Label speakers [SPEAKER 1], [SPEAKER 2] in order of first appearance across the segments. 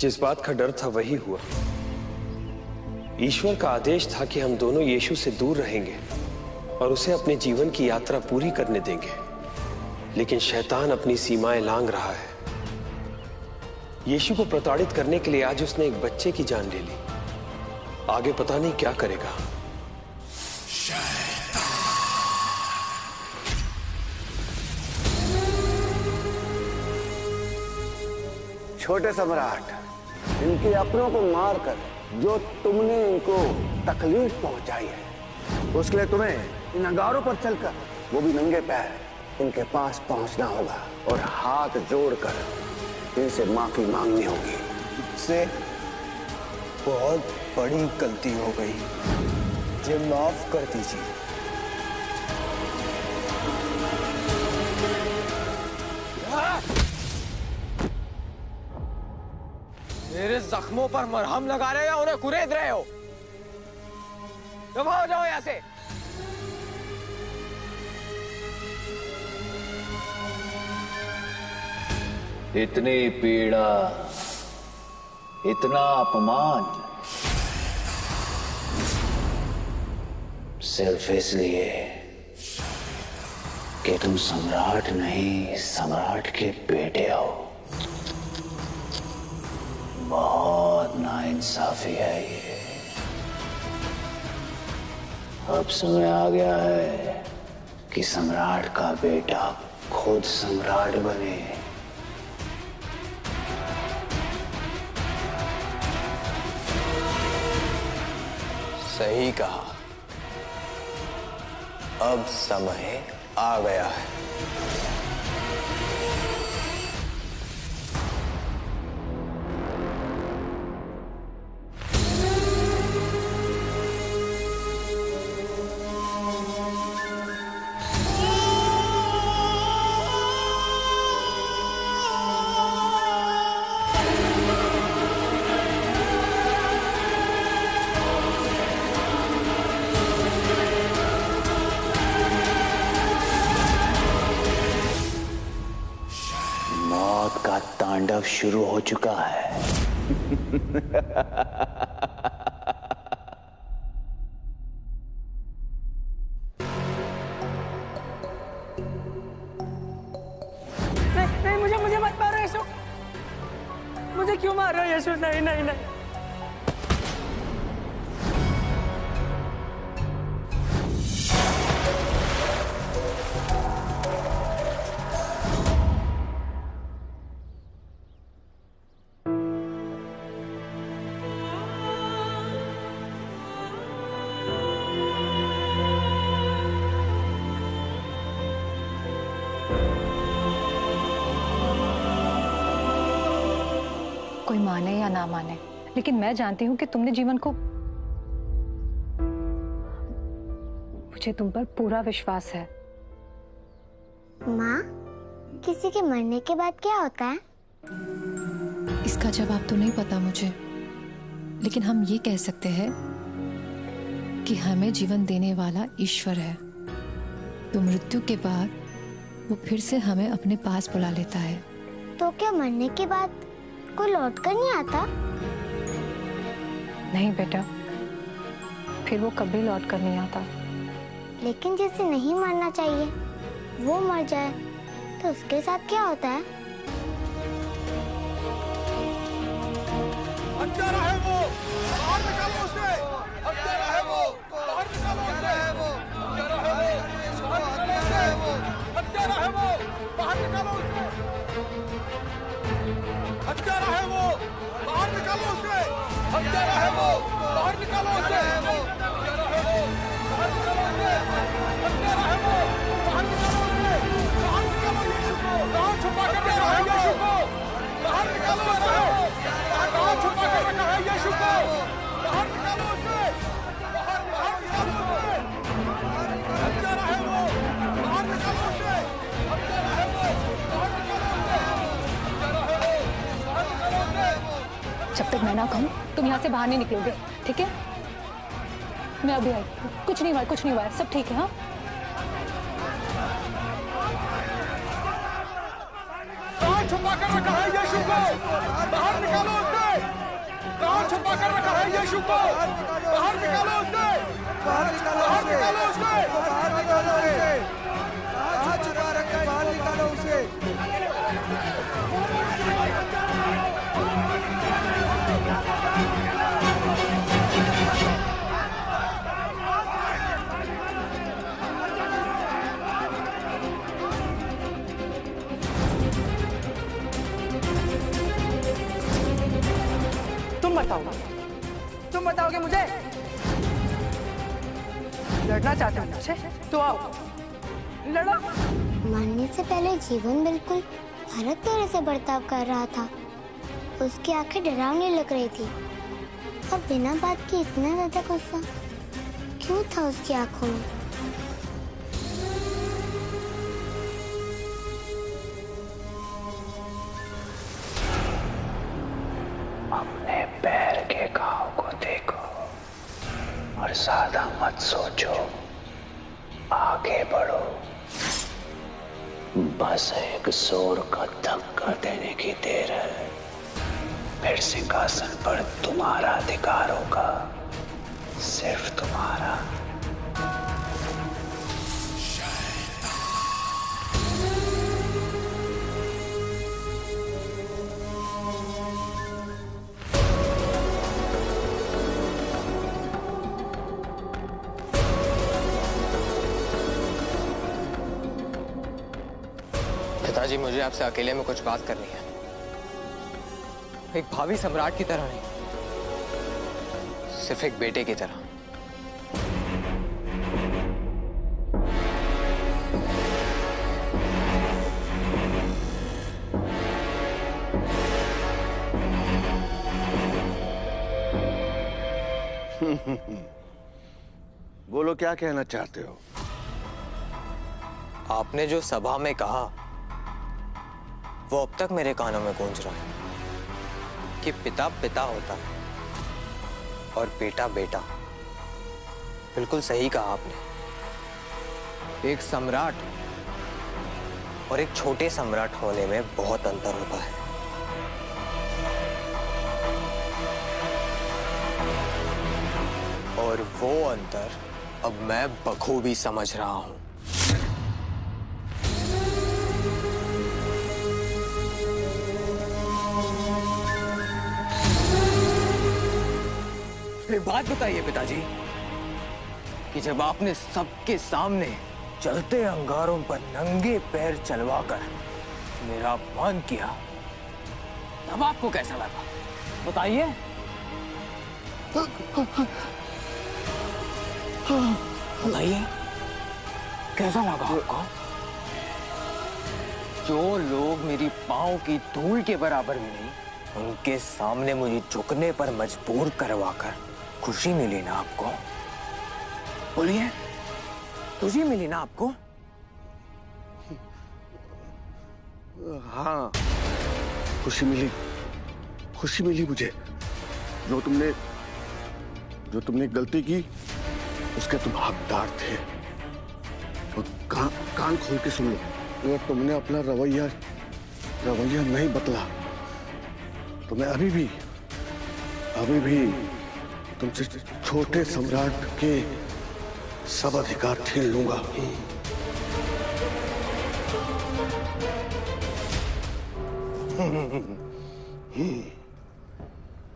[SPEAKER 1] जिस बात का डर था वही हुआ। ईश्वर का आदेश था कि हम दोनों यीशु से दूर रहेंगे और उसे अपने जीवन की यात्रा पूरी करने देंगे, लेकिन शैतान अपनी सीमाएं लांघ रहा है। यीशु को प्रताड़ित करने के लिए आज उसने एक बच्चे की जान ले ली। आगे पता नहीं क्या करेगा।
[SPEAKER 2] छोटे सम्राट, इनके अपनों को मारकर जो तुमने इनको तकलीफ पहुंचाई है, उसके लिए तुम्हें इन अंगारों पर चलकर, वो भी नंगे पैर, इनके पास पहुंचना होगा और हाथ जोड़कर इनसे माफी मांगनी होगी।
[SPEAKER 3] इससे बहुत बड़ी गलती हो गई, मुझे माफ कर दीजिए।
[SPEAKER 4] मेरे जख्मों पर मरहम लगा रहे हो या उन्हें कुरेद रहे हो? दफा हो जाओ यहां से।
[SPEAKER 5] इतनी पीड़ा, इतना अपमान, सिर्फ इसलिए कि तुम सम्राट नहीं, सम्राट के बेटे हो। बहुत नाइंसाफी है ये। अब समय आ गया है कि सम्राट का बेटा खुद सम्राट बने।
[SPEAKER 3] सही कहा, अब समय आ गया है।
[SPEAKER 5] मौत का तांडव शुरू हो चुका है।
[SPEAKER 4] नहीं, मुझे मत मारो यीशु। मुझे क्यों मार रहे हो यीशु? नहीं नहीं नहीं।
[SPEAKER 6] कोई माने या ना माने, लेकिन मैं जानती हूँ कि तुमने जीवन को, मुझे तुम पर पूरा विश्वास है।
[SPEAKER 7] माँ, किसी के मरने के बाद क्या होता है?
[SPEAKER 6] इसका जवाब तो नहीं पता मुझे, लेकिन हम ये कह सकते हैं कि हमें जीवन देने वाला ईश्वर है। तो मृत्यु के बाद वो फिर से हमें अपने पास बुला लेता है।
[SPEAKER 7] तो क्या मरने के बाद कोई लौट कर नहीं आता?
[SPEAKER 6] नहीं बेटा, फिर वो कभी लौट कर नहीं आता।
[SPEAKER 7] लेकिन जिसे नहीं मरना चाहिए वो मर जाए तो उसके साथ क्या होता है?
[SPEAKER 4] हत्यारा है वो, बाहर निकालो उसे। हत्यारा है वो, बाहर निकालो उसे। हत्यारा है वो, हत्यारा है वो, बाहर निकालो उसे। हत्यारा है वो, बाहर निकालो उसे। हत्यारा है वो, बाहर निकालो उसे। हत्यारा है वो, बाहर निकालो उसे। हत्यारा है वो, बाहर निकालो उसे। बाहर निकालो यीशु को। कहाँ छुपा कर रखा है यीशु को? बाहर निकालो उसे। कहाँ छुपा कर रखा है यीशु को? बाहर निकालो उसे। बाहर निकालो उसे। हत्यारा है वो, बाहर निकालो उसे। हत्यारा है वो, बाहर निकालो उसे। हत्यारा है वो, बाहर निकालो उसे।
[SPEAKER 6] जब तक मैं ना कहूँ तुम यहाँ से बाहर नहीं निकलोगे, ठीक है? मैं अभी आई। कुछ नहीं हुआ, कुछ नहीं हुआ, सब ठीक है। हाँ,
[SPEAKER 4] कहाँ छुपा कर रखा है यीशु को? बाहर निकालो उसे। कहाँ छुपा कर रखा है यीशु को? बाहर निकालो उसे! बाहर निकालो उसे! बाहर निकालो उसे! कहाँ छुपा रखा है? बाहर निकालो उसे!
[SPEAKER 8] तुम बताओगे मुझे? लड़ना चाहते हो मुझसे? तो आओ, लड़ो।
[SPEAKER 7] मरने से पहले जीवन बिल्कुल भारत तेरे से बर्ताव कर रहा था। उसकी आंखें डरावनी लग रही थी। अब बिना बात के इतना ज्यादा गुस्सा क्यों था उसकी आंखों में?
[SPEAKER 5] अपने पैर के घाव को देखो और ज्यादा मत सोचो, आगे बढ़ो। बस एक जोर का धक्का देने की देर है, फिर सिंहासन पर तुम्हारा अधिकार होगा, सिर्फ तुम्हारा।
[SPEAKER 9] पिताजी, मुझे आपसे अकेले में कुछ बात करनी है। एक भावी सम्राट की तरह नहीं, सिर्फ एक बेटे की तरह।
[SPEAKER 2] बोलो, क्या कहना चाहते हो?
[SPEAKER 9] आपने जो सभा में कहा वो अब तक मेरे कानों में गूंज रहा है कि पिता पिता होता है और बेटा बेटा। बिल्कुल सही कहा आपने। एक सम्राट और एक छोटे सम्राट होने में बहुत अंतर होता है। और वो अंतर अब मैं बखूबी समझ रहा हूं। एक बात बताइए पिताजी कि जब आपने सबके सामने चलते अंगारों पर नंगे पैर चलवाकर मेरा अपमान किया, तब आपको कैसा लगा? बताइए। बताइए, कैसा लगा आपको? जो लोग मेरी पांव की धूल के बराबर भी नहीं, उनके सामने मुझे झुकने पर मजबूर करवाकर खुशी मिली ना आपको? बोलिए, खुशी मिली ना आपको?
[SPEAKER 2] हाँ, खुशी मिली मुझे। जो तुमने गलती की उसके तुम हकदार थे। तो कान खोल के सुन लो, अगर तुमने अपना रवैया नहीं बदला तो मैं अभी भी तुमसे छोटे सम्राट के सब अधिकार छीन लूंगा।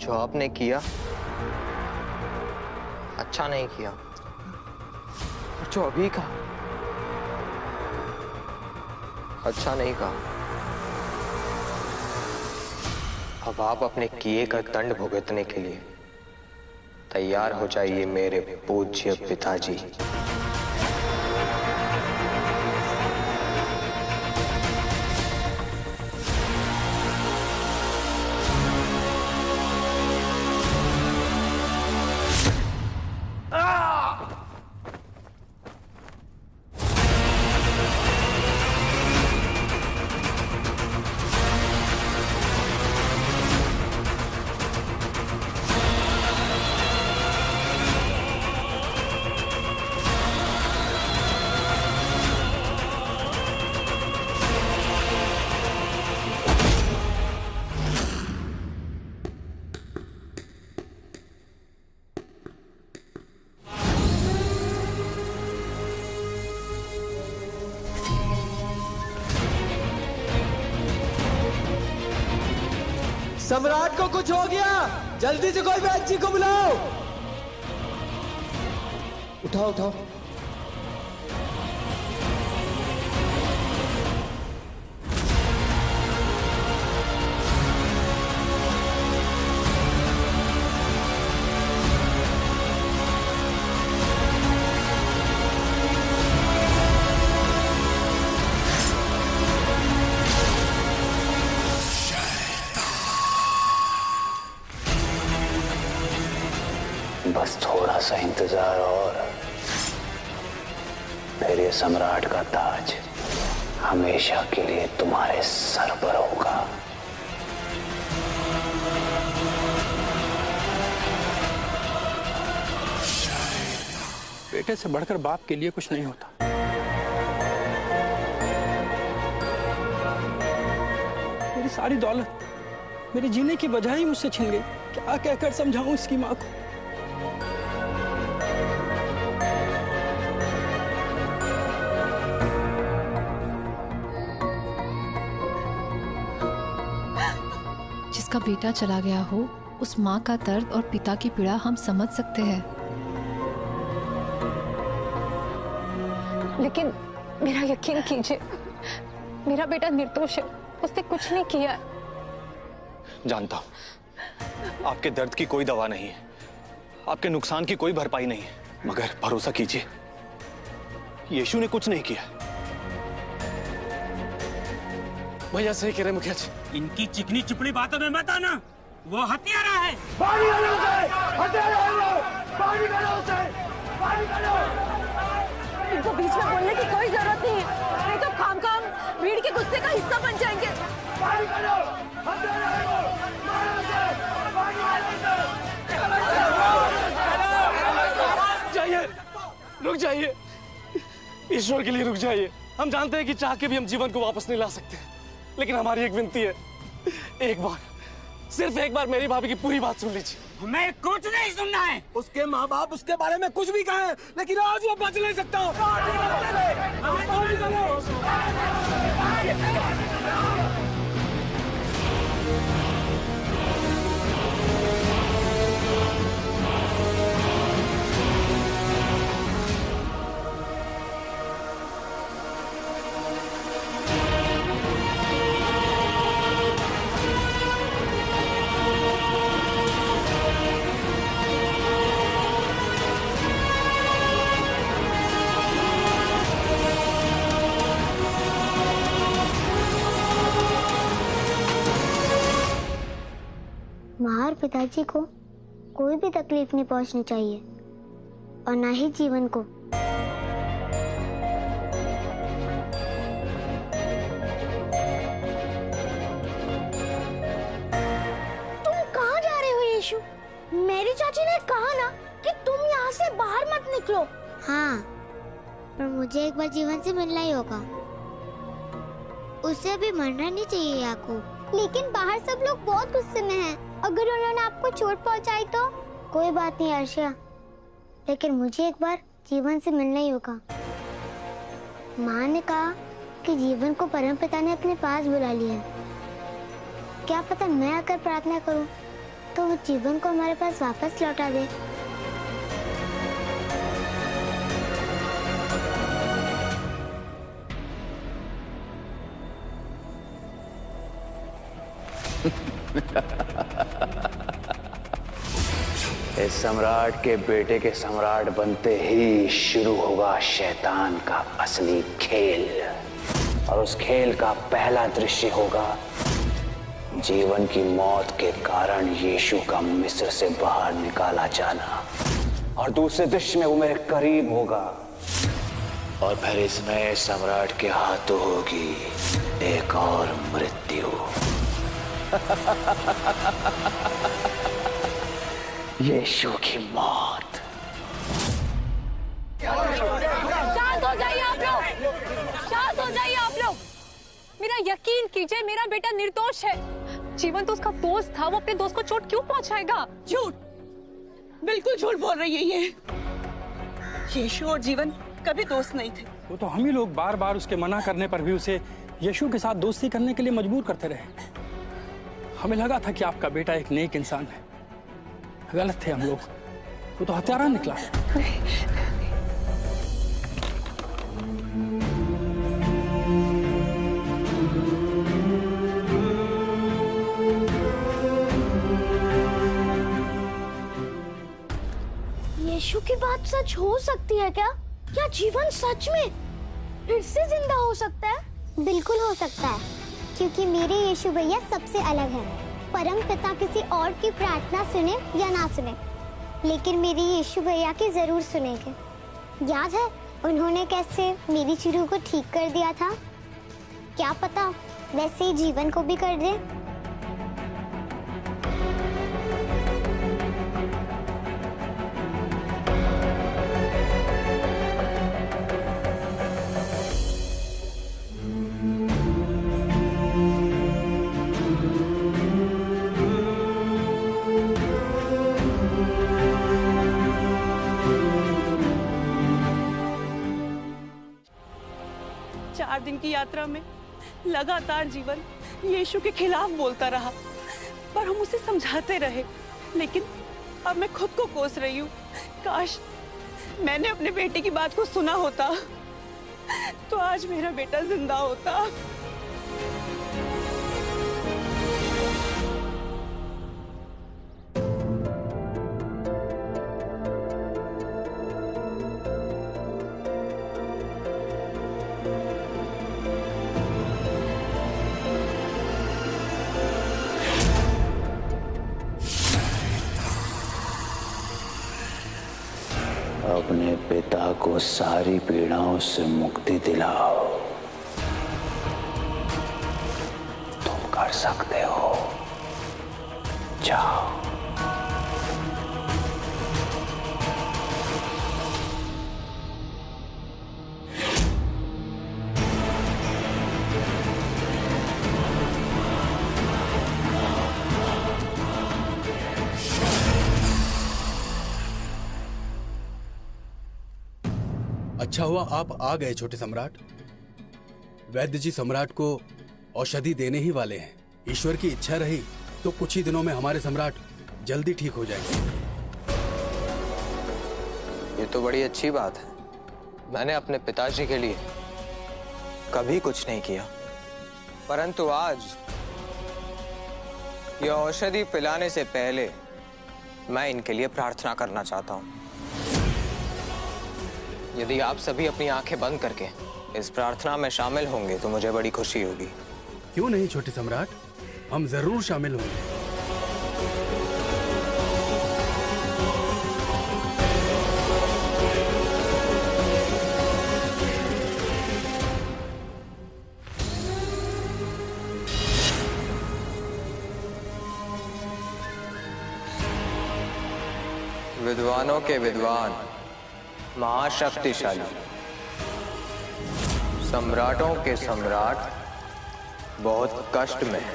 [SPEAKER 9] जो आपने किया अच्छा नहीं किया, और जो अभी कहा अच्छा नहीं कहा। अब आप अपने किए का दंड भुगतने के लिए तैयार हो जाइए मेरे पूज्य पिताजी।
[SPEAKER 3] सम्राट को कुछ हो गया, जल्दी से कोई वैद्य जी को बुलाओ। उठाओ उठाओ।
[SPEAKER 5] बस थोड़ा सा इंतजार और फिर ये सम्राट का ताज हमेशा के लिए तुम्हारे सर पर होगा।
[SPEAKER 10] बेटे से बढ़कर बाप के लिए कुछ नहीं होता। मेरी सारी दौलत, मेरे जीने की वजह ही मुझसे छिन गई। क्या कहकर समझाऊं इसकी माँ को।
[SPEAKER 6] जिसका बेटा चला गया हो, उस माँ का दर्द और पिता की पीड़ा हम समझ सकते हैं,
[SPEAKER 11] लेकिन मेरा यकीन कीजिए, मेरा बेटा निर्दोष है, उसने कुछ नहीं किया।
[SPEAKER 12] जानता हूं आपके दर्द की कोई दवा नहीं है, आपके नुकसान की कोई भरपाई नहीं है, मगर भरोसा कीजिए, यीशु ने कुछ नहीं किया।
[SPEAKER 1] भैया सही कह रहे मुखिया जी।
[SPEAKER 13] इनकी चिकनी चुपड़ी बातों में मत आना, वो हत्यारा है।
[SPEAKER 11] इनको बीच में बोलने की कोई जरूरत नहीं है, नहीं तो खाम भीड़ के गुस्से का हिस्सा बन जाएंगे।
[SPEAKER 1] जाइए, रुक जाइए, ईश्वर के लिए रुक जाइए। हम जानते हैं कि चाह के भी हम जीवन को वापस नहीं ला सकते, लेकिन हमारी एक विनती है, एक बार, सिर्फ एक बार मेरी भाभी की पूरी बात सुन लीजिए।
[SPEAKER 13] हमें कुछ नहीं सुनना है।
[SPEAKER 3] उसके माँ बाप उसके बारे में कुछ भी कहें, लेकिन आज वो बच नहीं सकता।
[SPEAKER 7] माँ और पिताजी को कोई भी तकलीफ नहीं पहुंचनी चाहिए, और ना ही जीवन को। तुम कहाँ जा रहे हो यीशु? मेरी चाची ने कहा ना कि तुम यहाँ से बाहर मत निकलो। हाँ, पर मुझे एक बार जीवन से मिलना ही होगा। उसे भी मरना नहीं चाहिए याकूब। लेकिन बाहर सब लोग बहुत गुस्से में हैं। अगर उन्होंने आपको चोट पहुंचाई तो? कोई बात नहीं अर्शिया, लेकिन मुझे एक बार जीवन से मिलना ही होगा। माँ ने कहा कि जीवन को परमपिता ने अपने पास बुला लिया है। क्या पता मैं अगर प्रार्थना करूं तो वो जीवन को हमारे पास वापस लौटा दे।
[SPEAKER 5] इस सम्राट के बेटे के सम्राट बनते ही शुरू होगा शैतान का असली खेल, और उस खेल का पहला दृश्य होगा जीवन की मौत के कारण यीशु का मिस्र से बाहर निकाला जाना, और दूसरे दृश्य में वो मेरे करीब होगा, और फिर इस नए सम्राट के हाथों होगी एक और मृत्यु। यीशु की मौत।
[SPEAKER 11] शांत हो जाइए आप लोग, शांत हो जाइए आप लोग। मेरा यकीन कीजिए, मेरा बेटा निर्दोष है। जीवन तो उसका दोस्त था, वो अपने दोस्त को चोट क्यों पहुंचाएगा?
[SPEAKER 8] झूठ, बिल्कुल झूठ बोल रही है ये। यीशु और जीवन कभी दोस्त नहीं थे।
[SPEAKER 10] वो तो हम ही लोग बार बार उसके मना करने पर भी उसे यीशु के साथ दोस्ती करने के लिए मजबूर करते रहे। हमें लगा था कि आपका बेटा एक नेक इंसान है। गलत थे हम लोग, वो तो हत्यारा निकला।
[SPEAKER 7] यीशु की बात सच हो सकती है क्या? क्या जीवन सच में फिर से जिंदा हो सकता है? बिल्कुल हो सकता है, क्योंकि मेरे यीशु भैया सबसे अलग है। परम पिता किसी और की प्रार्थना सुने या ना सुने, लेकिन मेरे यीशु भैया की जरूर सुनेंगे। याद है उन्होंने कैसे मेरी चिरू को ठीक कर दिया था? क्या पता वैसे ही जीवन को भी कर दे।
[SPEAKER 8] दिन की यात्रा में लगातार जीवन यीशु के खिलाफ बोलता रहा, पर हम उसे समझाते रहे। लेकिन अब मैं खुद को कोस रही हूँ, काश मैंने अपने बेटे की बात को सुना होता तो आज मेरा बेटा जिंदा होता।
[SPEAKER 5] अपने पिता को सारी पीड़ाओं से मुक्ति दिलाओ। तुम कर सकते हो, जाओ।
[SPEAKER 14] अच्छा हुआ आप आ गए छोटे सम्राट। वैद्य जी सम्राट को औषधि देने ही वाले हैं। ईश्वर की इच्छा रही तो कुछ ही दिनों में हमारे सम्राट जल्दी ठीक हो जाएंगे।
[SPEAKER 9] ये तो बड़ी अच्छी बात है। मैंने अपने पिताजी के लिए कभी कुछ नहीं किया, परंतु आज यह औषधि पिलाने से पहले मैं इनके लिए प्रार्थना करना चाहता हूं। यदि आप सभी अपनी आंखें बंद करके इस प्रार्थना में शामिल होंगे तो मुझे बड़ी खुशी होगी।
[SPEAKER 14] क्यों नहीं छोटे सम्राट, हम जरूर शामिल होंगे।
[SPEAKER 9] विद्वानों के विद्वान, महाशक्तिशाली, सम्राटों के सम्राट बहुत कष्ट में है।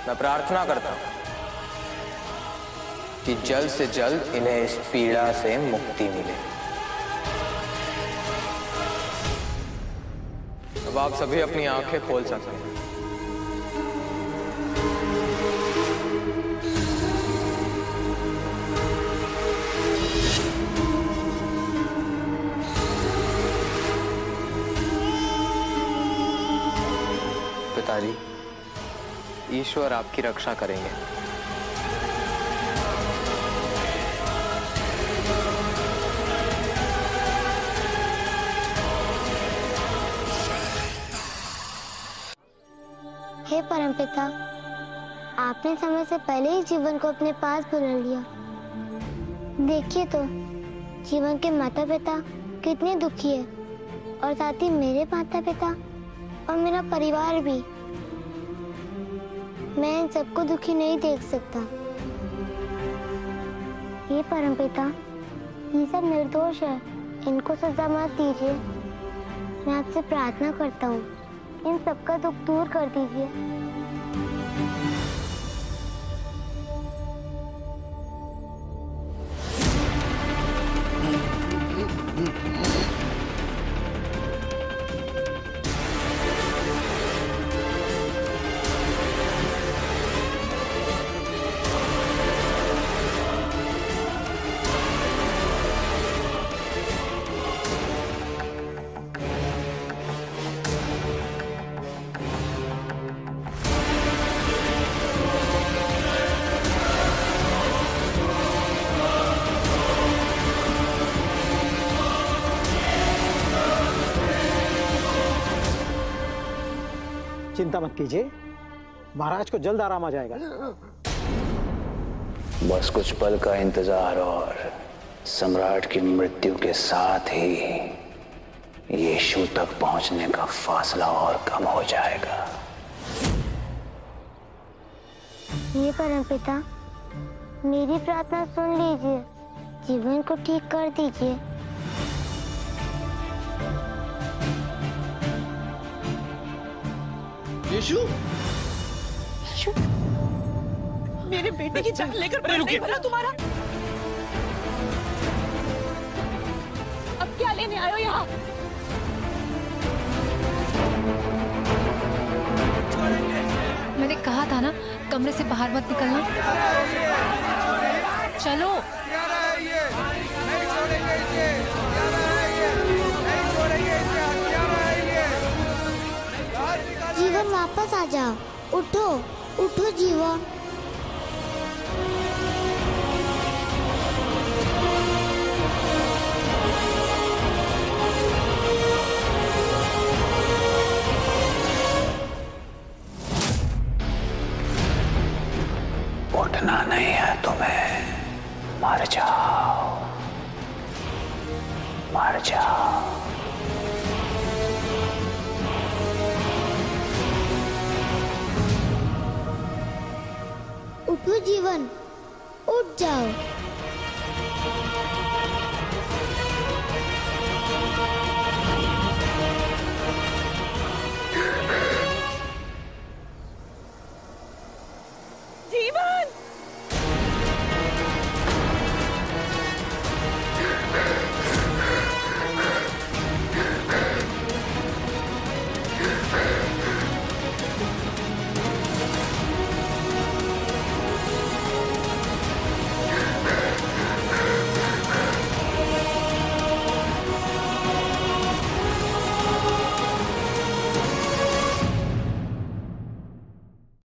[SPEAKER 9] मैं प्रार्थना करता हूं कि जल्द से जल्द इन्हें इस पीड़ा से मुक्ति मिले। अब आप सभी अपनी आंखें खोल सकते हैं। पिताजी, ईश्वर आपकी रक्षा करेंगे।
[SPEAKER 7] हे परमपिता, आपने समय से पहले ही जीवन को अपने पास बुला लिया। देखिए तो जीवन के माता पिता कितने दुखी है, और साथ ही मेरे माता पिता और मेरा परिवार भी। मैं इन सबको दुखी नहीं देख सकता। हे परमपिता, ये सब निर्दोष है, इनको सजा मत दीजिए। मैं आपसे प्रार्थना करता हूँ, इन सबका दुख दूर कर दीजिए।
[SPEAKER 15] चिंता मत कीजिए, महाराज को जल्द आराम आ जाएगा।
[SPEAKER 5] बस कुछ पल का इंतजार और सम्राट की मृत्यु के साथ ही यीशु तक पहुंचने का फासला और कम हो जाएगा।
[SPEAKER 7] ये परमपिता, मेरी प्रार्थना सुन लीजिए, जीवन को ठीक कर दीजिए।
[SPEAKER 8] यीशु, यीशु, मेरे बेटे की जान लेकर नहीं भला तुम्हारा।
[SPEAKER 11] अब क्या लेने आए हो यहाँ?
[SPEAKER 6] मैंने कहा था ना, कमरे से बाहर मत निकलना। चलो।
[SPEAKER 7] जीवन वापस आ जाओ, उठो, उठो जीवन।
[SPEAKER 5] उठना नहीं है तुम्हें, मर जाओ, मर जाओ।
[SPEAKER 7] उठो जीवन, उठ जाओ।